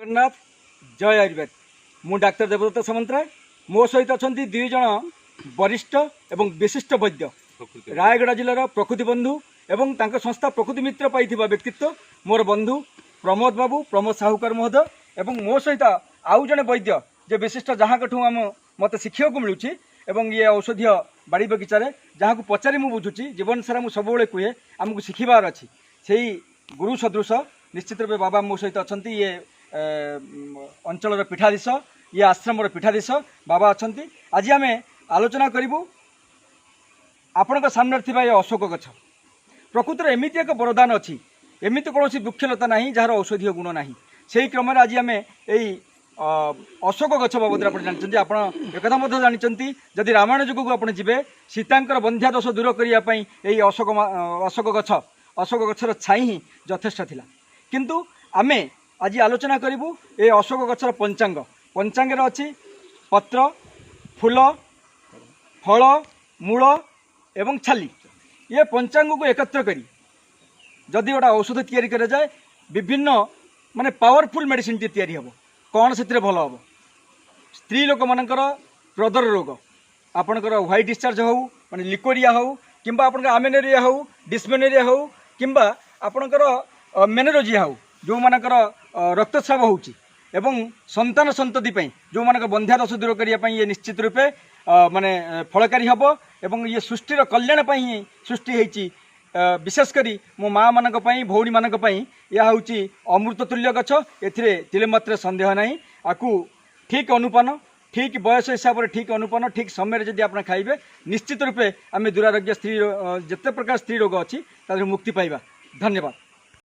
जगन्नाथ जय आयुर्वेद मु डाक्टर देवदत्त सामंतराय मो सहित अच्छा दुई जन वरिष्ठ एवं विशिष्ट वैद्य रायगढ़ जिलार प्रकृति बंधु एवं तांको संस्था प्रकृति मित्र पाई व्यक्तित्व मोर बंधु प्रमोद बाबू प्रमोद साहूकार महोदय एवं मो सहित आउ जने वैद्य जे विशिष्ट जहाँ कठू आम मत शिखा को मिलूँ एवं ये औषधीय बाड़ी बगीचार जहाँ को पचारि मु बुझुची जीवन सारा मुझे सब कहे आमको शिखबार अच्छी से गुरु सदृश निश्चित रूपे बाबा मो सहित अच्छा ये अंचल पीठाधीश ये आश्रम पीठाधीश बाबा अच्छा आज आम आलोचना करूँ आपण सामने थी अशोक गछ प्रकृतिर एमती एक वरदान अच्छी एमती कौन वृक्षलता ना जार औषधीय गुण ना से क्रम आज आम यही अशोक गछ बाबद आप जानते आप एक जानते जदि रामायण जुग को आप जी सीतांकर बंध्या दोष दूर करने यही अशोक गछर छाई ही यथेष्ट थिला किंतु आमे आज आलोचना करूँ ये अशोक गछर पंचांग पंचांग अच्छी पत्र फूल फल मूल एवं छाली ये पंचांग को एकत्र करी जदि गोटा औषध तैयारी करा जाए विभिन्न माने पावरफुल मेडिसिन टी तैयारी हम कौन से भल हम स्त्री लोक मानकर प्रदर रोग आपणकर व्हाइट डिस्चार्ज हो माने लिकोरिया हो किंबा आपणकर आमेनेरिया हो डिस्मेनेरिया हो किंबा आपणकर मेनोरोजिया हो जो मानकर रक्तस्राव होउची एवं संतान संतति जो मानक बंध्या दोष दूर करने ये निश्चित रूपे माने फलकारी हम एवं ये सृष्टिर कल्याण ही सृष्टि होती विशेषकर मो माँ मानक भौणी मानक यह हूँ अमृत तुल्य गछ एथिरे तिले मात्र संदेह नहीं आपको ठीक अनुपान ठीक बयस हिसाब से ठीक अनुपान ठीक समय जदि आप खाइबे निश्चित रूपे आम दुरारोग्य स्त्री जिते प्रकार स्त्री रोग अच्छी मुक्ति पाइबा। धन्यवाद।